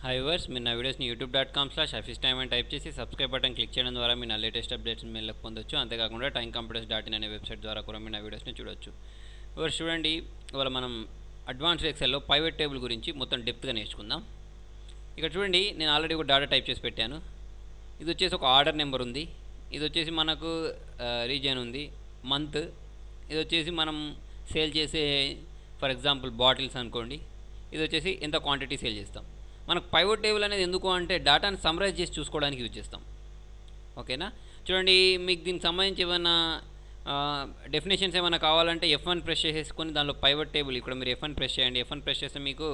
Hi viewers, మీరు నా వీడియోస్ని youtube.com/officetime అని టైప్ చేసి సబ్స్క్రైబ్ బటన్ క్లిక్ చేయడం ద్వారా మీరు నా లేటెస్ట్ అప్డేట్స్ మెయిల్కి పొందొచ్చు. అంతేకాకుండా timecomputers.in అనే వెబ్సైట్ ద్వారా కూడా మీరు నా వీడియోస్ని చూడొచ్చు. వ్యూవర్స్ చూడండి, ఇవాళ మనం అడ్వాన్స్డ్ ఎక్సెల్లో పైవట్ టేబుల్ గురించి మొత్తం డెప్త్గా నేర్చుకుందాం. ఇక్కడ చూడండి, నేను ఆల్రెడీ ఒక డాటా టైప్ చేసి పెట్టాను. ఇది వచ్చేసి ఒక ఆర్డర్ నెంబర్ ఉంది, ఇది వచ్చేసి మనకు రీజియన్ ఉంది, మంత్, ఇది వచ్చేసి మనం సేల్ చేసే ఫర్ ఎగ్జాంపుల్ బాటిల్స్ అనుకోండి, ఇది వచ్చేసి ఎంత క్వాంటిటీ సేల్ చేస్తాం. మనకు పైవట్ టేబుల్ అనేది ఎందుకు అంటే డేటాను సమ్మరైజ్ చేసి చూసుకోవడానికి యూజ్ చేస్తాం. ఓకేనా, చూడండి, మీకు దీనికి సంబంధించి ఏమైనా డెఫినేషన్స్ ఏమైనా కావాలంటే F1 ప్రెస్ చేసేసుకొని దానిలో పైవట్ టేబుల్, ఇక్కడ మీరు F1 ప్రెస్ చేయండి. F1 ప్రెస్ చేస్తే మీకు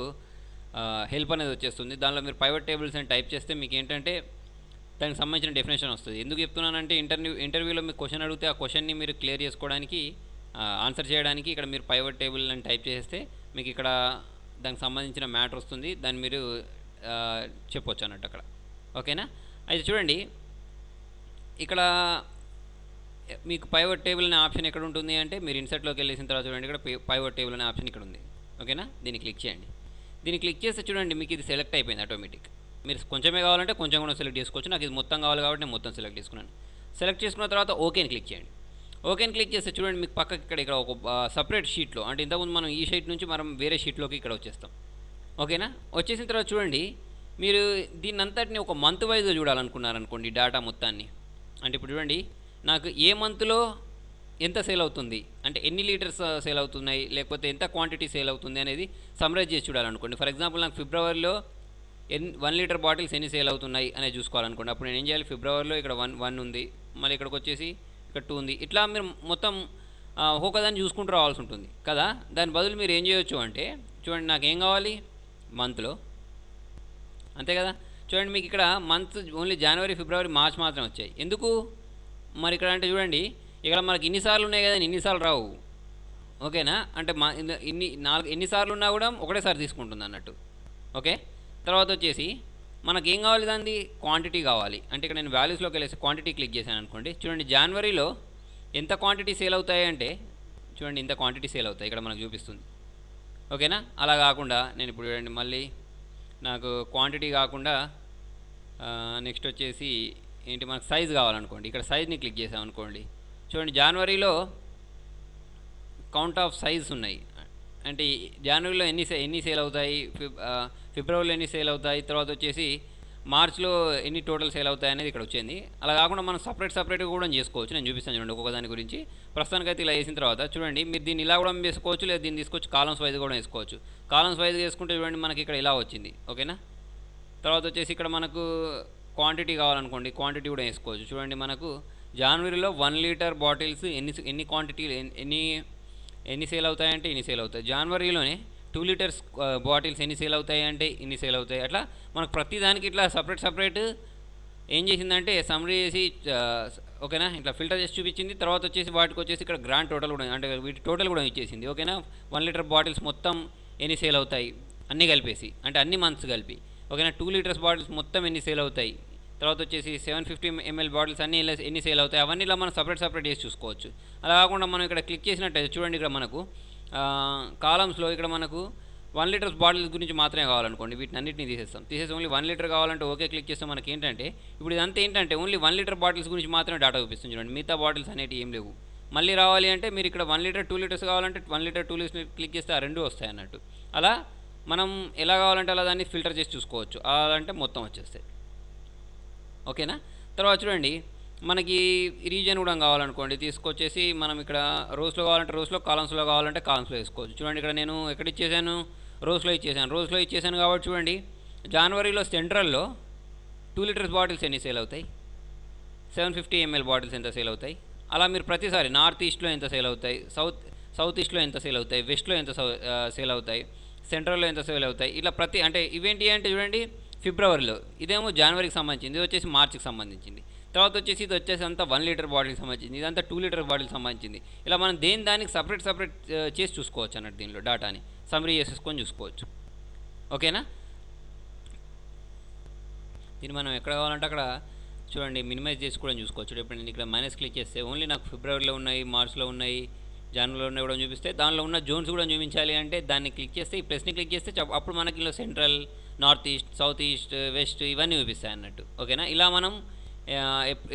హెల్ప్ అనేది వచ్చేస్తుంది. దానిలో మీరు పైవట్ టేబుల్స్ అని టైప్ చేస్తే మీకు ఏంటంటే దానికి సంబంధించిన డెఫినేషన్ వస్తుంది. ఎందుకు చెప్తున్నానంటే ఇంటర్వ్యూలో మీకు క్వశ్చన్ అడిగితే ఆ క్వశ్చన్ని మీరు క్లియర్ చేసుకోవడానికి, ఆన్సర్ చేయడానికి ఇక్కడ మీరు పైవట్ టేబుల్ అని టైప్ చేస్తే మీకు ఇక్కడ దానికి సంబంధించిన మ్యాటర్ వస్తుంది, దాన్ని మీరు చెప్పొచ్చు అన్నట్టు అక్కడ. ఓకేనా, అయితే చూడండి, ఇక్కడ మీకు పైవట్ టేబుల్ అనే ఆప్షన్ ఎక్కడ ఉంటుంది అంటే మీరు ఇన్సర్ట్లోకి వెళ్ళేసిన తర్వాత చూడండి, ఇక్కడ పైవట్ టేబుల్ అనే ఆప్షన్ ఇక్కడ ఉంది. ఓకేనా, దీన్ని క్లిక్ చేయండి. దీన్ని క్లిక్ చేస్తే చూడండి, మీకు ఇది సెలెక్ట్ అయిపోయింది ఆటోమేటిక్. మీరు కొంచెమే కావాలంటే కొంచెం కూడా సెలెక్ట్ చేసుకోవచ్చు. నాకు ఇది మొత్తం కావాలి కాబట్టి నేను మొత్తం సెలెక్ట్ చేసుకున్నాను. సెలెక్ట్ చేసుకున్న తర్వాత ఓకేని క్లిక్ చేయండి. ఓకేని క్లిక్ చేస్తే చూడండి, మీకు పక్కకి ఇక్కడ ఒక సపరేట్ షీట్లో, అంటే ఇంతకుముందు మనం ఈ షీట్ నుంచి మనం వేరే షీట్లోకి ఇక్కడ వచ్చేస్తాం. ఓకేనా, వచ్చేసిన తర్వాత చూడండి, మీరు దీన్ని అంతటిని ఒక మంత్ వైజ్గా చూడాలనుకున్నారనుకోండి డేటా మొత్తాన్ని. అంటే ఇప్పుడు చూడండి, నాకు ఏ మంత్లో ఎంత సేల్ అవుతుంది, అంటే ఎన్ని లీటర్స్ సేల్ అవుతున్నాయి, లేకపోతే ఎంత క్వాంటిటీ సేల్ అవుతుంది అనేది సమ్మరైజ్ చేసి చూడాలనుకోండి. ఫర్ ఎగ్జాంపుల్, నాకు ఫిబ్రవరిలో 1 లీటర్ బాటిల్స్ ఎన్ని సేల్ అవుతున్నాయి అనేది చూసుకోవాలనుకోండి. అప్పుడు నేను ఏం చేయాలి, ఫిబ్రవరిలో ఇక్కడ 1 ఉంది, మళ్ళీ ఇక్కడికి వచ్చేసి ఇక్కడ 2 ఉంది. ఇట్లా మీరు మొత్తం ఒక్కొక్కదాన్ని చూసుకుంటూ రావాల్సి ఉంటుంది కదా. దాని బదులు మీరు ఏం చేయొచ్చు అంటే, చూడండి, నాకు ఏం కావాలి మంత్లో, అంతే కదా. చూడండి, మీకు ఇక్కడ మంత్ ఓన్లీ జనవరి, ఫిబ్రవరి, మార్చ్ మాత్రమే వచ్చాయి. ఎందుకు మరి ఇక్కడ అంటే చూడండి, ఇక్కడ మనకి ఇన్నిసార్లు ఉన్నాయి కదా, ఇన్నిసార్లు రావు. ఓకేనా, అంటే ఎన్నిసార్లు ఉన్నా కూడా ఒకటేసారి తీసుకుంటుంది అన్నట్టు. ఓకే, తర్వాత వచ్చేసి మనకి ఏం కావాలి, దాన్ని క్వాంటిటీ కావాలి. అంటే ఇక్కడ నేను వాల్యూస్లోకి వెళ్ళేసి క్వాంటిటీ క్లిక్ చేశాను అనుకోండి. చూడండి, జనవరిలో ఎంత క్వాంటిటీ సేల్ అవుతాయి అంటే చూడండి, ఇంత క్వాంటిటీ సేల్ అవుతాయి ఇక్కడ మనకు చూపిస్తుంది. ఓకేనా, అలా కాకుండా నేను ఇప్పుడు చూడండి, మళ్ళీ నాకు క్వాంటిటీ కాకుండా నెక్స్ట్ వచ్చేసి ఏంటి, మనకు సైజ్ కావాలనుకోండి. ఇక్కడ సైజ్ని క్లిక్ చేసామనుకోండి. చూడండి, జనవరిలో కౌంట్ ఆఫ్ సైజ్ ఉన్నాయి, అంటే జనవరిలో ఎన్ని సేల్ అవుతాయి, ఫిబ్రవరిలో ఎన్ని సేల్ అవుతాయి, తర్వాత వచ్చేసి మార్చ్లో ఎన్ని టోటల్ సేల్ అవుతాయి అనేది ఇక్కడ వచ్చింది. అలా కాకుండా మనం సపరేట్గా కూడా చేసుకోవచ్చు. నేను చూపిస్తాను చూడండి ఒక్కొక్క దాని గురించి. ప్రస్తుతానికైతే ఇలా వేసిన తర్వాత చూడండి, మీరు దీన్ని ఇలా కూడా వేసుకోవచ్చు, లేదా దీన్ని తీసుకొచ్చి కాలమ్స్ వైజ్ కూడా వేసుకోవచ్చు. కాలమ్స్ వైజ్ వేసుకుంటే చూడండి, మనకి ఇక్కడ ఇలా వచ్చింది. ఓకేనా, తర్వాత వచ్చేసి ఇక్కడ మనకు క్వాంటిటీ కావాలనుకోండి, క్వాంటిటీ కూడా వేసుకోవచ్చు. చూడండి, మనకు జనవరిలో 1 లీటర్ బాటిల్స్ ఎన్ని క్వాంటిటీ ఎన్ని సేల్ అవుతాయంటే ఇన్ని సేల్ అవుతాయి. జనవరిలోనే 2 లీటర్స్ బాటిల్స్ ఎన్ని సేల్ అవుతాయి అంటే ఇన్ని సేల్ అవుతాయి. అట్లా మనకు ప్రతి దానికి ఇట్లా సపరేట్ ఏం చేసిందంటే సమ్మరీ చేసి, ఓకేనా, ఇట్లా ఫిల్టర్ చేసి చూపించింది. తర్వాత వచ్చేసి వాటికి వచ్చేసి ఇక్కడ గ్రాండ్ టోటల్ కూడా, అంటే వీటి టోటల్ కూడా ఇచ్చేసింది. ఓకేనా, 1 లీటర్ బాటిల్స్ మొత్తం ఎన్ని సేల్ అవుతాయి అన్నీ కలిపేసి, అంటే అన్ని మంత్స్ కలిపి. ఓకేనా, 2 లీటర్స్ బాటిల్స్ మొత్తం ఎన్ని సేల్ అవుతాయి, తర్వాత వచ్చేసి 750 ml బాటిల్స్ అన్నీ ఎన్ని సేల్ అవుతాయి, అవన్నీ ఇలా మనం సపరేట్ చేసి చూసుకోవచ్చు. అలా కాకుండా మనం ఇక్కడ క్లిక్ చేసినట్టయితే చూడండి, ఇక్కడ మనకు కాలమ్స్లో ఇక్కడ మనకు 1 లీటర్స్ బాటిల్స్ గురించి మాత్రమే కావాలనుకోండి, వీటిని అన్నింటినీ తీసేసి ఓన్లీ 1 లీటర్ కావాలంటే ఓకే క్లిక్ చేస్తే మనకి ఏంటంటే ఇప్పుడు ఇదంతా ఏంటంటే ఓన్లీ 1 లీటర్ బాటిల్స్ గురించి మాత్రమే డేటా చూపిస్తుంది. చూడండి, మిగతా బాటిల్స్ అనేవి ఏం లేవు. మళ్ళీ రావాలి అంటే మీరు ఇక్కడ 1 లీటర్ 2 లీటర్స్ కావాలంటే 1 లీటర్ 2 లీటర్స్ క్లిక్ చేస్తే ఆ రెండు వస్తాయి అన్నట్టు. అలా మనం ఎలా కావాలంటే అలా దాన్ని ఫిల్టర్ చేసి చూసుకోవచ్చు. అలా అంటే మొత్తం వచ్చేస్తాయి. ఓకేనా, తర్వాత చూడండి, మనకి రీజియన్ కూడా కావాలనుకోండి, తీసుకొచ్చేసి మనం ఇక్కడ రోస్లో కావాలంటే రోస్లో, కాలమ్స్లో కావాలంటే కాలమ్స్లో వేసుకోవచ్చు. చూడండి, ఇక్కడ నేను ఎక్కడ ఇచ్చేసాను, రోస్లో ఇచ్చేసాను కాబట్టి చూడండి, జనవరిలో సెంట్రల్లో 2 లీటర్స్ బాటిల్స్ ఎన్ని సేల్ అవుతాయి, 750 ml బాటిల్స్ ఎంత సేల్ అవుతాయి. అలా మీరు ప్రతిసారి నార్త్ ఈస్ట్లో ఎంత సేల్ అవుతాయి, సౌత్ ఈస్ట్లో ఎంత సేల్ అవుతాయి, వెస్ట్లో ఎంత సేల్ అవుతాయి, సెంట్రల్లో ఎంత సేల్ అవుతాయి, ఇట్లా అంటే ఇవేంటి అంటే చూడండి, ఫిబ్రవరిలో, ఇదేమో జనవరికి సంబంధించింది, ఇది వచ్చేసి మార్చికి సంబంధించింది. తర్వాత వచ్చేసి ఇది వచ్చేసి అంతా 1 లీటర్ బాటిల్కి సంబంధించింది, ఇదంతా 2 లీటర్ బాటిల్కి సంబంధించింది. ఇలా మనం దానికి సపరేట్ చేసి చూసుకోవచ్చు అన్నట్టు. దీనిలో డేటాని సమ్మరీ చేసేసుకొని చూసుకోవచ్చు. ఓకేనా, దీన్ని మనం ఎక్కడ కావాలంటే అక్కడ చూడండి మినిమైజ్ చేసి కూడా చూసుకోవచ్చు. ఇప్పుడు నేను ఇక్కడ మైనస్ క్లిక్ చేస్తే ఓన్లీ నాకు ఫిబ్రవరిలో ఉన్నాయి, మార్చ్లో ఉన్నాయి, జనవరిలో ఉన్నాయి కూడా చూపిస్తే, దానిలో ఉన్న జోన్స్ కూడా చూపించాలి అంటే దాన్ని క్లిక్ చేస్తే, ఈ ప్లస్ని క్లిక్ చేస్తే అప్పుడు మనకి ఇలా central, north east, south east, west ఇవన్నీ చూపిస్తాయి అన్నట్టు. ఓకేనా, ఇలా మనం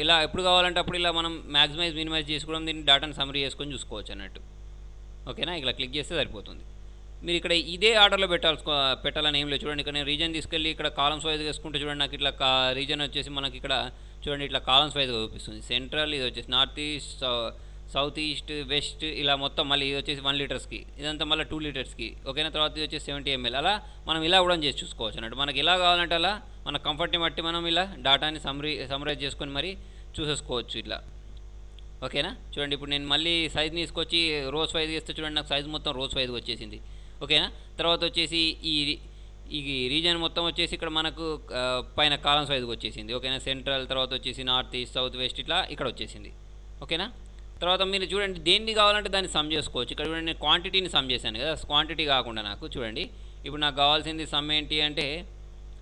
ఇలా ఎప్పుడు కావాలంటే అప్పుడు ఇలా మనం మ్యాక్సిమైజ్ మినిమైజ్ చేసుకోవడం, దీన్ని డాటాను సమ్మరీ చేసుకొని చూసుకోవచ్చు అన్నట్టు. ఓకేనా, ఇలా క్లిక్ చేస్తే సరిపోతుంది. మీరు ఇక్కడ ఇదే ఆర్డర్లో పెట్టాలని ఏం లేదు. చూడండి, ఇక్కడ నేను రీజన్ తీసుకెళ్ళి ఇక్కడ కాలమ్స్ వైజ్ వేసుకుంటే చూడండి, నాకు ఇట్లా రీజన్ వచ్చేసి మనకి ఇక్కడ చూడండి ఇట్లా కాలమ్స్ వైజ్గా చూపిస్తుంది. సెంట్రల్, ఇది వచ్చేసి north east, south east, west, ఇలా మొత్తం మళ్ళీ ఇది వచ్చేసి 1 లీటర్స్కి, ఇదంతా మళ్ళీ 2 లీటర్స్కి. ఓకేనా, తర్వాత ఇది వచ్చేసి 70 ml. అలా మనం ఇలా కూడా చేసి చూసుకోవచ్చు అన్నట్టు. మనకి ఎలా కావాలంటే అలా మన కంఫర్ట్ని బట్టి మనం ఇలా డాటాని సమ్మరైజ్ చేసుకొని మరి చూసేసుకోవచ్చు ఇట్లా. ఓకేనా, చూడండి ఇప్పుడు నేను మళ్ళీ సైజ్ తీసుకొచ్చి రోస్ వైజ్ చేస్తే చూడండి, నాకు సైజ్ మొత్తం రోస్ వైజ్గా వచ్చేసింది. ఓకేనా, తర్వాత వచ్చేసి ఈ రీజన్ మొత్తం వచ్చేసి ఇక్కడ మనకు పైన కాలమ్స్ వైజ్గా వచ్చేసింది. ఓకేనా, సెంట్రల్, తర్వాత వచ్చేసి నార్త్ ఈస్ట్, సౌత్ వెస్ట్, ఇట్లా ఇక్కడ వచ్చేసింది. ఓకేనా, తర్వాత మీరు చూడండి దేన్ని కావాలంటే దాన్ని సమ్ చేసుకోవచ్చు. ఇక్కడ చూడండి నేను క్వాంటిటీని సమ్ చేశాను కదా, క్వాంటిటీ కాకుండా నాకు చూడండి ఇప్పుడు నాకు కావాల్సింది సమ్ ఏంటి అంటే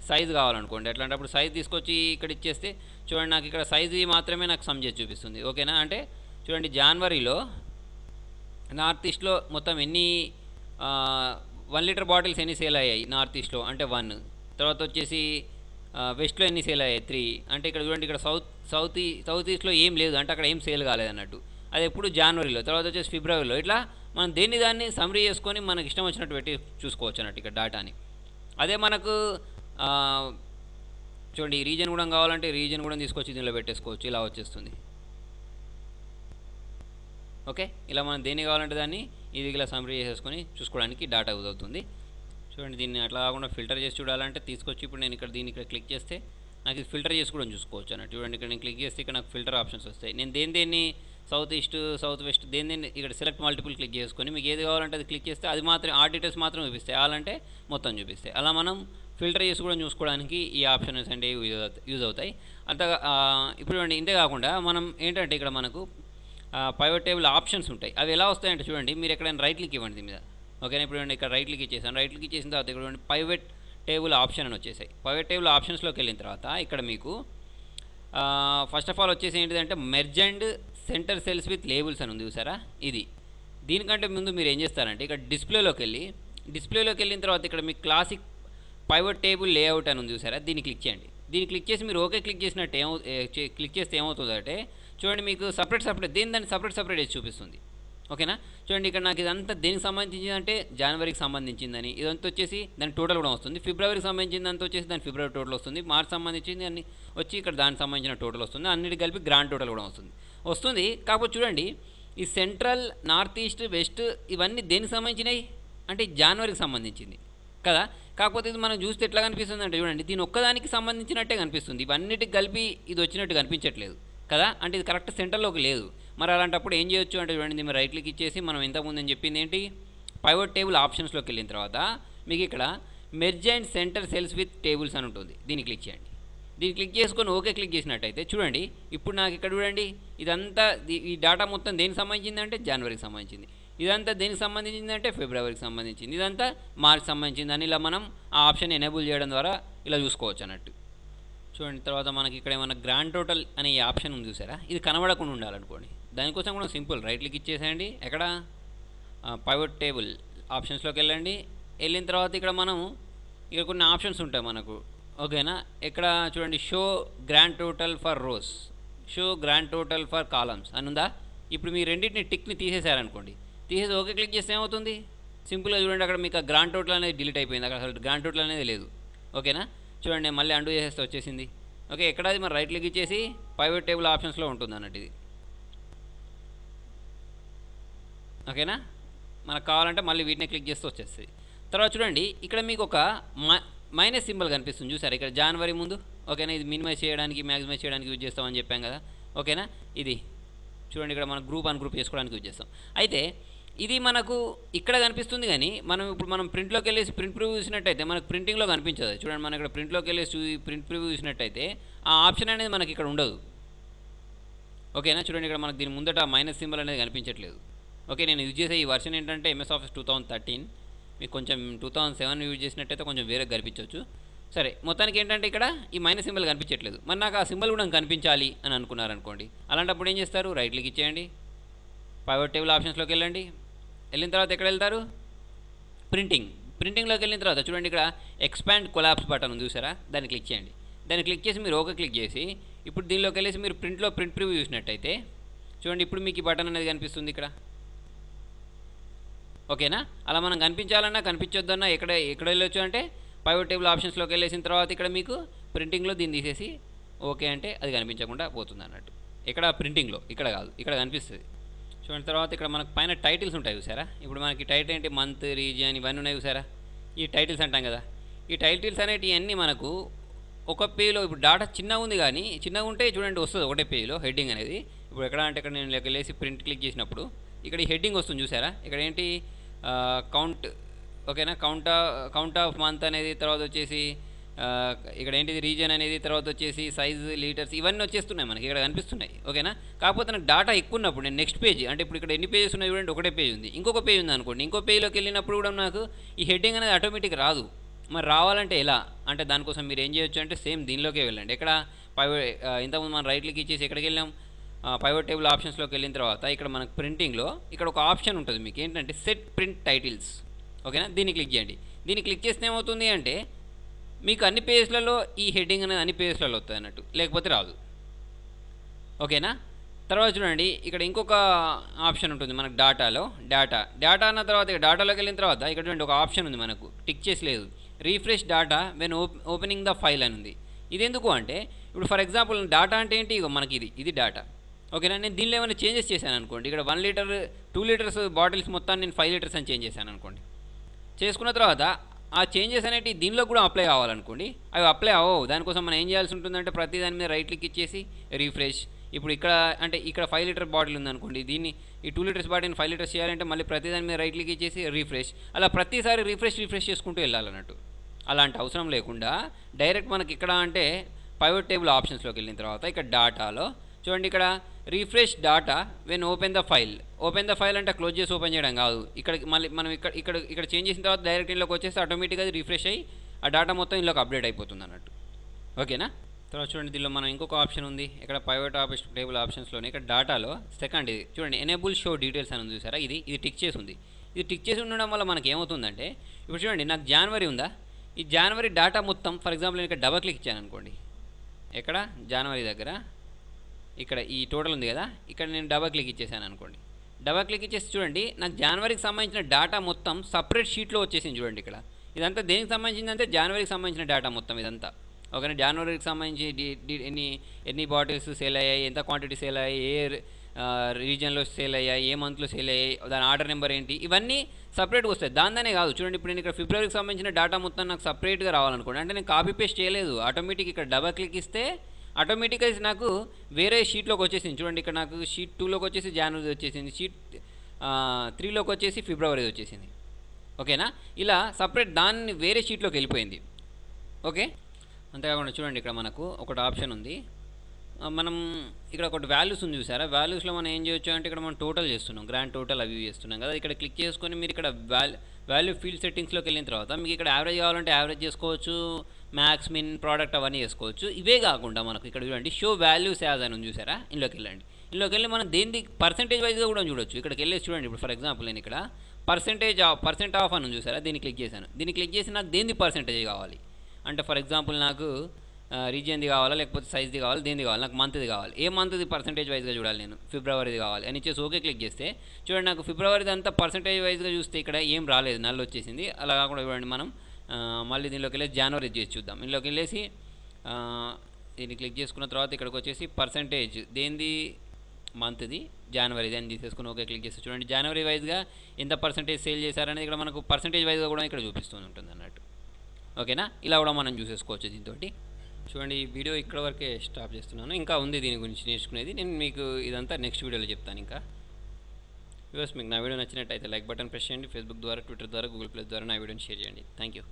సైజు కావాలనుకోండి. అట్లాంటప్పుడు సైజ్ తీసుకొచ్చి ఇక్కడ ఇచ్చేస్తే చూడండి నాకు ఇక్కడ సైజు మాత్రమే నాకు సమ్ చేసి చూపిస్తుంది. ఓకేనా, అంటే చూడండి జనవరిలో నార్త్ ఈస్ట్లో మొత్తం ఎన్ని 1 లీటర్ బాటిల్స్ ఎన్ని సేల్ అయ్యాయి నార్త్ ఈస్ట్లో అంటే 1. తర్వాత వచ్చేసి వెస్ట్లో ఎన్ని సేల్ అయ్యాయి 3. అంటే ఇక్కడ చూడండి ఇక్కడ సౌత్ ఈస్ట్లో ఏం లేదు, అంటే అక్కడ ఏం సేల్ కాలేదు అన్నట్టు. అది ఎప్పుడు జనవరిలో, తర్వాత వచ్చేసి ఫిబ్రవరిలో. ఇట్లా మనం దాన్ని సమ్మరీ చేసుకొని మనకి ఇష్టం వచ్చినట్టు పెట్టి చూసుకోవచ్చు అన్నట్టు ఇక్కడ డాటాని. అదే మనకు చూడండి ఈ రీజన్ కూడా కావాలంటే రీజన్ కూడా తీసుకొచ్చి దీనిలో పెట్టేసుకోవచ్చు, ఇలా వచ్చేస్తుంది. ఓకే, ఇలా మనం దేన్ని కావాలంటే దాన్ని ఇది ఇలా సమ్మరీ చేసుకొని చూసుకోవడానికి డాటా యూజ్ అవుతుంది. చూడండి దీన్ని అట్లా కాకుండా ఫిల్టర్ చేసి చూడాలంటే తీసుకొచ్చి ఇప్పుడు నేను దీన్ని ఇక్కడ క్లిక్ చేస్తే నాకు ఇది ఫిల్టర్ చేసి కూడా చూసుకోవచ్చు అన్నట్టు. చూడండి ఇక్కడ నేను క్లిక్ చేస్తే ఇక్కడ నాకు ఫిల్టర్ ఆప్షన్స్ వస్తాయి. నేను దేన్ని సౌత్ ఈస్ట్, సౌత్ వెస్ట్ దేన్ని ఇక్కడ సెలెక్ట్ మల్టిపుల్ క్లిక్ చేసుకొని మీకు ఏది కావాలంటే అది క్లిక్ చేస్తే అది మాత్రం ఆ డీటెయిల్స్ మాత్రం చూపిస్తాయి, అలాంటే మొత్తం చూపిస్తాయి. అలా మనం ఫిల్టర్ చేసి కూడా చూసుకోవడానికి ఈ ఆప్షన్స్ అంటే యూజ్ అవుతాయి. అంతగా ఇప్పుడు చూడండి ఇంతే కాకుండా మనం ఏంటంటే ఇక్కడ మనకు పైవట్ టేబుల్ ఆప్షన్స్ ఉంటాయి. అవి ఎలా వస్తాయంటే చూడండి మీరు ఎక్కడైనా రైట్ క్లిక్ ఇవ్వండి దీని మీద. ఓకేనా, ఇప్పుడు ఇక్కడ రైట్ క్లిక్ ఇచ్చేసాను. రైట్ క్లిక్ ఇచ్చేసిన తర్వాత ఇక్కడ పైవట్ టేబుల్ ఆప్షన్ అని వచ్చేసాయి. పైవట్ టేబుల్ ఆప్షన్స్లోకి వెళ్ళిన తర్వాత ఇక్కడ మీకు ఫస్ట్ ఆఫ్ ఆల్ వచ్చేసి ఏంటిదంటే merge and centre cells with labels అని ఉంది చూసారా. దీనికంటే ముందు మీరు ఏం చేస్తారంటే ఇక్కడ డిస్ప్లేలోకి వెళ్ళిన తర్వాత ఇక్కడ మీకు క్లాసిక్ పైవట్ టేబుల్ లేఅవుట్ అని ఉంది చూసారా, దీన్ని క్లిక్ చేయండి. దీన్ని క్లిక్ చేసి మీరు ఓకే క్లిక్ చేసినట్టు క్లిక్ చేస్తే ఏమవుతుందంటే చూడండి మీకు సపరేట్ దాన్ని సపరేట్ చేసి చూపిస్తుంది. ఓకేనా, చూడండి ఇక్కడ నాకు ఇదంతా దేనికి సంబంధించింది అంటే జనవరికి సంబంధించిందని, ఇదంతా వచ్చేసి దాని టోటల్ కూడా వస్తుంది. ఫిబ్రవరికి సంబంధించింది అంతా వచ్చేసి దాని ఫిబ్రవరి టోటల్ వస్తుంది. మార్చ్ సంబంధించింది అన్ని వచ్చి ఇక్కడ దానికి సంబంధించిన టోటల్ వస్తుంది. అన్నిటి కలిపి గ్రాండ్ టోటల్ కూడా వస్తుంది. కాకపోతే చూడండి ఈ సెంట్రల్, నార్త్ ఈస్ట్, వెస్ట్ ఇవన్నీ దేనికి సంబంధించినవి అంటే జనవరికి సంబంధించింది కదా. కాకపోతే ఇది మనం చూస్తే ఎట్లా కనిపిస్తుంది అంటే చూడండి దీని ఒక్కదానికి సంబంధించినట్టే కనిపిస్తుంది, ఇవన్నిటికి కలిపి ఇది వచ్చినట్టు కనిపించట్లేదు కదా. అంటే ఇది కరెక్ట్ సెంటర్లోకి లేదు. మరి అలాంటప్పుడు ఏం చేయొచ్చు అంటే చూడండి మీరు రైట్ క్లిక్ ఇచ్చేసి మనం ఇంతకుముందు అని చెప్పింది ఏంటి పైవట్ టేబుల్ ఆప్షన్స్లోకి వెళ్ళిన తర్వాత మీకు ఇక్కడ merge and centre cells with tables అని ఉంటుంది. దీన్ని క్లిక్ చేయండి. దీన్ని క్లిక్ చేసుకొని ఓకే క్లిక్ చేసినట్టయితే చూడండి ఇప్పుడు నాకు ఇక్కడ చూడండి ఇదంతా ఈ డేటా మొత్తం దేనికి సంబంధించింది అంటే జనవరికి సంబంధించింది, ఇదంతా దేనికి సంబంధించింది అంటే ఫిబ్రవరికి సంబంధించింది, ఇదంతా మార్చ్ సంబంధించింది అని ఇలా మనం ఆ ఆప్షన్ ఎనేబుల్ చేయడం ద్వారా ఇలా చూసుకోవచ్చు అన్నట్టు. చూడండి తర్వాత మనకి ఇక్కడ ఏమైనా గ్రాండ్ టోటల్ అనే ఈ ఆప్షన్ ఉంది చూసారా, ఇది కనబడకుండా ఉండాలనుకోండి. దానికోసం కూడా సింపుల్ రైట్ క్లిక్ ఇచ్చేసేయండి. ఎక్కడ పైవట్ టేబుల్ ఆప్షన్స్లోకి వెళ్ళిన తర్వాత ఇక్కడ ఇక్కడ కొన్ని ఆప్షన్స్ ఉంటాయి మనకు. ఓకేనా, ఇక్కడ చూడండి show grand total for rows, show grand total for columns అని ఉందా. ఇప్పుడు మీ రెండింటిని టిక్ని తీసేసారనుకోండి, తీసేసి ఓకే క్లిక్ చేస్తే ఏమవుతుంది సింపుల్గా చూడండి అక్కడ మీకు గ్రాండ్ టోటల్ అనేది డిలీట్ అయిపోయింది, అక్కడ అసలు గ్రాండ్ టోటల్ అనేది లేదు. ఓకేనా, చూడండి నేను మళ్ళీ అండూ చేసేస్తే వచ్చేసింది. ఓకే, ఎక్కడ అది మరి రైట్ క్లిక్ ఇచ్చేసి పైవట్ టేబుల్ ఆప్షన్స్లో ఉంటుంది అన్నట్టు ఇది. ఓకేనా, మనకు కావాలంటే మళ్ళీ వీటిని క్లిక్ చేస్తే వచ్చేస్తుంది. తర్వాత చూడండి ఇక్కడ మీకు ఒక మైనస్ సింబల్ కనిపిస్తుంది చూసారు ఇక్కడ జనవరి ముందు. ఓకేనా, ఇది మినిమైజ్ చేయడానికి మ్యాక్సిమైజ్ చేయడానికి యూజ్ చేస్తామని చెప్పాం కదా. ఓకేనా, ఇది చూడండి ఇక్కడ మనం గ్రూప్ చేసుకోవడానికి యూజ్ చేస్తాం. అయితే ఇది మనకు ఇక్కడ కనిపిస్తుంది కానీ మనం ప్రింట్లోకి వెళ్ళేసి ప్రింట్ ప్రివ్యూ చూసినట్టయితే మనకు ప్రింటింగ్లో కనిపించదు. చూడండి మనం ఇక్కడ ప్రింట్లోకి వెళ్ళేసి ప్రింట్ ప్రివ్యూ చూసినట్టయితే ఆ ఆప్షన్ అనేది మనకి ఇక్కడ ఉండదు. ఓకేనా, చూడండి ఇక్కడ మనకు దీని ముందట మైనస్ సింబల్ అనేది కనిపించట్లేదు. ఓకే, నేను యూజ్ చేసే ఈ వర్షన్ ఏంటంటే MS Office 2013, మీకు కొంచెం 2007 యూజ్ చేసినట్టయితే కొంచెం వేరే కనిపించవచ్చు. సరే, మొత్తానికి ఏంటంటే ఇక్కడ ఈ మైనస్ సింబల్ కనిపించట్లేదు. మరి నాకు ఆ సింబల్ కూడా కనిపించాలి అని అనుకున్నారనుకోండి, అలాంటప్పుడు ఏం చేస్తారు రైట్ క్లిక్ ఇచ్చేయండి, పైవట్ టేబుల్ ఆప్షన్స్లోకి వెళ్ళిన తర్వాత ఎక్కడ వెళ్తారు ప్రింటింగ్లోకి వెళ్ళిన తర్వాత చూడండి ఇక్కడ ఎక్స్పాండ్ కొలాప్స్ బటన్ ఉంది చూసారా, దాన్ని క్లిక్ చేయండి. దాన్ని క్లిక్ చేసి మీరు ఓకే క్లిక్ చేసి ఇప్పుడు దీనిలోకి వెళ్ళేసి మీరు ప్రింట్ ప్రివ్యూ చూసినట్టయితే చూడండి ఇప్పుడు మీకు ఈ బటన్ అనేది కనిపిస్తుంది ఇక్కడ. ఓకేనా, అలా మనం కనిపించాలన్నా కనిపించొద్దన్నా ఎక్కడ వెళ్ళొచ్చు అంటే పైవట్ టేబుల్ ఆప్షన్స్లోకి వెళ్ళేసిన తర్వాత ఇక్కడ మీకు ప్రింటింగ్లో దీన్ని తీసేసి ఓకే అంటే అది కనిపించకుండా పోతుంది అన్నట్టు. ఇక్కడ ప్రింటింగ్లో ఇక్కడ కాదు, ఇక్కడ కనిపిస్తుంది చూడండి. తర్వాత ఇక్కడ మనకు పైన టైటిల్స్ ఉంటాయి చూసారా, ఇప్పుడు మనకి టైటిల్ ఏంటి మంత్, రీజియన్ ఇవన్నీ ఉన్నాయి చూసారా, ఈ టైటిల్స్ అంటాం కదా. ఈ టైటిల్స్ అనేటివి అన్నీ మనకు ఒక పేజ్లో ఇప్పుడు డాటా చిన్నగా ఉంది కానీ చిన్నగా ఉంటే చూడండి వస్తుంది ఒకటే పేజ్లో హెడ్డింగ్ అనేది. ఇప్పుడు ఎక్కడ అంటే ఇక్కడ నేను వెళ్ళేసి ప్రింట్ క్లిక్ చేసినప్పుడు ఇక్కడ ఈ హెడ్డింగ్ వస్తుంది చూసారా, ఇక్కడ ఏంటి కౌంట్. ఓకేనా, కౌంట్ ఆఫ్ మంత్ అనేది, తర్వాత వచ్చేసి ఇక్కడ ఏంటిది రీజన్ అనేది, తర్వాత వచ్చేసి సైజ్, లీటర్స్ ఇవన్నీ వచ్చేస్తున్నాయి మనకి ఇక్కడ కనిపిస్తున్నాయి. ఓకేనా, కాకపోతే నాకు డాటా ఎక్కువ ఉన్నప్పుడు నేను నెక్స్ట్ పేజ్ అంటే ఇప్పుడు ఇక్కడ ఎన్ని పేజెస్ ఉన్నాయి చూడండి, ఒకటే పేజ్ ఉంది, ఇంకొక పేజ్ ఉంది అనుకోండి, ఇంకో పేజ్లోకి వెళ్ళినప్పుడు కూడా నాకు ఈ హెడ్డింగ్ అనేది ఆటోమేటిక్ రాదు. మరి రావాలంటే ఎలా అంటే దానికోసం మీరు ఏం చేయొచ్చు అంటే సేమ్ దీనిలోకే వెళ్ళండి. ఇక్కడ ఇంతకుముందు మనం రైట్ క్లిక్ ఇచ్చేసి ఎక్కడికి వెళ్ళాం, పైవట్ టేబుల్ ఆప్షన్స్లోకి వెళ్ళిన తర్వాత ఇక్కడ మనకు ప్రింటింగ్లో ఇక్కడ ఒక ఆప్షన్ ఉంటుంది మీకు ఏంటంటే సెట్ ప్రింట్ టైటిల్స్. ఓకేనా, దీన్ని క్లిక్ చేయండి. దీన్ని క్లిక్ చేస్తే ఏమవుతుంది అంటే మీకు అన్ని పేజ్లలో ఈ హెడ్డింగ్ అనేది అన్ని పేజ్లలో వస్తుంది అన్నట్టు, లేకపోతే రాదు. ఓకేనా, తర్వాత చూడండి ఇక్కడ ఇంకొక ఆప్షన్ ఉంటుంది మనకు డేటా అన్న తర్వాత ఇక్కడ డేటాలోకి వెళ్ళిన తర్వాత ఇక్కడ చూడండి ఒక ఆప్షన్ ఉంది మనకు టిక్ చేసి లేదు, refresh data when opening the file అని ఉంది. ఇది ఎందుకు అంటే ఇప్పుడు ఫర్ ఎగ్జాంపుల్ డేటా అంటే ఏంటి, ఇక మనకి ఇది డేటా. ఓకేనా, నేను దీనిలో ఏమైనా చేంజెస్ చేశాను అనుకోండి, ఇక్కడ 1 లీటర్ 2 లీటర్స్ బాటిల్స్ మొత్తాన్ని నేను 5 లీటర్స్ అని చేంజ్ చేశాను అనుకోండి. చేసుకున్న తర్వాత ఆ చేంజెస్ అనేవి దీనిలో కూడా అప్లై అవ్వాలనుకోండి, అవి అప్లై అవ్వవు. దానికోసం మనం ఏం చేయాల్సి ఉంటుందంటే ప్రతి దాని మీద రైట్ క్లిక్ ఇచ్చేసి రీఫ్రెష్. ఇప్పుడు ఇక్కడ అంటే ఇక్కడ 5 లీటర్ బాటిల్ ఉందనుకోండి, దీన్ని ఈ 2 లీటర్స్ బాటిల్ని 5 లీటర్స్ చేయాలంటే మళ్ళీ ప్రతి దాని మీద రైట్ క్లిక్ ఇచ్చేసి రీఫ్రెష్. అలా ప్రతిసారి రీఫ్రెష్ చేసుకుంటూ వెళ్ళాలన్నట్టు. అలాంటి అవసరం లేకుండా డైరెక్ట్ మనకి ఇక్కడ అంటే పైవట్ టేబుల్ ఆప్షన్స్లోకి వెళ్ళిన తర్వాత ఇక్కడ డాటాలో చూడండి ఇక్కడ refresh data when open the file అంటే క్లోజ్ చేసి ఓపెన్ చేయడం కాదు. ఇక్కడ మళ్ళీ మనం ఇక్కడ చేంజ్ చేసిన తర్వాత డైరెక్ట్ ఇంట్లోకి వచ్చేసి ఆటోమేటిక్గా అది రీఫ్రెష్ అయ్యి ఆ డేటా మొత్తం ఇంట్లోకి అప్డేట్ అయిపోతుంది అన్నట్టు. ఓకేనా, తర్వాత చూడండి దీనిలో మనం ఇంకొక ఆప్షన్ ఉంది ఇక్కడ పైవట్ టేబుల్ ఆప్షన్స్లోనే ఇక్కడ డేటాలో సెకండ్ ఇది చూడండి ఎనేబుల్ షో డీటెయిల్స్ అని ఉంది చూసారా, ఇది టిక్ చేసి ఉంది. ఇది టిక్ చేసి ఉండడం వల్ల మనకి ఏమవుతుందంటే ఇప్పుడు చూడండి నాకు జనవరి ఉందా, ఈ జనవరి డేటా మొత్తం ఫర్ ఎగ్జాంపుల్ నేను ఇక్కడ డబల్ క్లిక్ ఇచ్చాను అనుకోండి, ఎక్కడ జనవరి దగ్గర ఇక్కడ ఈ టోటల్ ఉంది కదా, ఇక్కడ నేను డబల్ క్లిక్ ఇచ్చేసాను అనుకోండి. డబల్ క్లిక్ ఇచ్చేసి చూడండి నాకు జనవరికి సంబంధించిన డేటా మొత్తం సపరేట్ షీట్లో వచ్చేసింది చూడండి. ఇక్కడ ఇదంతా దేనికి సంబంధించిందంటే జనవరికి సంబంధించిన డేటా మొత్తం ఇదంతా. ఓకేనా, జనవరికి సంబంధించి ఎన్ని బాటిల్స్ సేల్ అయ్యాయి, ఎంత క్వాంటిటీ సేల్ అయ్యాయి, ఏ రీజియన్లో సేల్ అయ్యాయి, ఏ మంత్లో సేల్ అయ్యాయి, దాని ఆర్డర్ నెంబర్ ఏంటి, ఇవన్నీ సపరేట్గా వస్తాయి. దానినే కాదు చూడండి ఇప్పుడు నేను ఇక్కడ ఫిబ్రవరికి సంబంధించిన డేటా మొత్తం నాకు సపరేట్గా రావాలనుకోండి, అంటే నేను కాపీ పేస్ట్ చేయలేదు, ఆటోమేటిక్ ఇక్కడ డబల్ క్లిక్ ఇస్తే ఆటోమేటిక్గా నాకు వేరే షీట్లోకి వచ్చేసింది. చూడండి ఇక్కడ నాకు షీట్ 2లోకి వచ్చేసి జనవరి వచ్చేసింది, షీట్ 3లోకి వచ్చేసి ఫిబ్రవరి వచ్చేసింది. ఓకేనా, ఇలా సపరేట్ దాన్ని వేరే షీట్లోకి వెళ్ళిపోయింది. ఓకే, అంతేకాకుండా చూడండి ఇక్కడ మనకు ఒకటి ఆప్షన్ ఉంది, మనం ఇక్కడ ఒకటి వాల్యూస్ ఉంది చూసారా, వాల్యూస్లో మనం ఏం చేయొచ్చు అంటే ఇక్కడ మనం టోటల్ చేస్తున్నాం, గ్రాండ్ టోటల్ అవి చేస్తున్నాం కదా, ఇక్కడ క్లిక్ చేసుకొని మీరు ఇక్కడ వాల్యూ ఫీల్డ్ సెట్టింగ్స్లోకి వెళ్ళిన తర్వాత మీకు ఇక్కడ యావరేజ్ కావాలంటే యావరేజ్ చేసుకోవచ్చు, మ్యాక్స్ మిన్ ప్రోడక్ట్ అవన్నీ చేసుకోవచ్చు. ఇవే కాకుండా మనకు ఇక్కడ చూడండి షో వాల్యూస్ యాజ్ అని చూసారా, ఇంట్లోకి వెళ్ళండి. ఇంట్లోకి వెళ్ళి మనం దేనికి పర్సెంటేజ్ వైజ్గా కూడా చూడొచ్చు. ఇక్కడికి వెళ్ళేసి చూడండి ఇప్పుడు ఫర్ ఎగ్జాంపుల్ నేను ఇక్కడ పర్సెంట్ ఆఫ్ అని చూసారా, దీన్ని క్లిక్ చేశాను. దీన్ని క్లిక్ చేసి నాకు దేనికి పర్సెంటేజ్ కావాలి అంటే ఫర్ ఎగ్జాంపుల్ నాకు రీజియన్ది కావాలా లేకపోతే సైజ్ది కావాలి, దేనిది కావాలి, నాకు మంత్ది కావాలి, ఏ మంత్ది పర్సెంటేజ్ వైజ్గా చూడాలి, నేను ఫిబ్రవరిది కావాలి అని ఇచ్చేసి ఓకే క్లిక్ చేస్తే చూడండి నాకు ఫిబ్రవరిది అంతా పర్సెంటేజ్ వైజ్గా చూస్తే ఇక్కడ ఏం రాలేదు, నల్ వచ్చేసింది. అలా కాకుండా చూడండి మనం మళ్ళీ దీనిలోకి వెళ్ళేసి జనవరి చేసి చూద్దాం. ఇందులోకి వెళ్ళేసి దీన్ని క్లిక్ చేసుకున్న తర్వాత ఇక్కడికి వచ్చేసి పర్సెంటేజ్ దేనిది మంత్ది జనవరిది అని తీసేసుకుని ఓకే క్లిక్ చేస్తే చూడండి జనవరి వైజ్గా ఎంత పర్సెంటేజ్ సేల్ చేశారనేది ఇక్కడ మనకు పర్సెంటేజ్ వైజ్గా కూడా ఇక్కడ చూపిస్తూ ఉంటుంది అన్నట్టు. ఓకేనా, ఇలా కూడా మనం చూసేసుకోవచ్చు దీంతో. చూడండి ఈ వీడియో ఇక్కడ వరకే స్టాప్ చేస్తున్నాను, ఇంకా ఉంది దీని గురించి నేర్చుకునేది. నేను మీకు ఇదంతా నెక్స్ట్ వీడియోలో చెప్తాను. ఇంకా వ్యూవర్స్ మీకు నా వీడియో నచ్చినట్టయితే లైక్ బటన్ ప్రెస్ చేయండి, ఫేస్బుక్ ద్వారా, ట్విట్టర్ ద్వారా, గూగుల్ ప్లస్ ద్వారా నా వీడియోని షేర్ చేయండి. Thank you.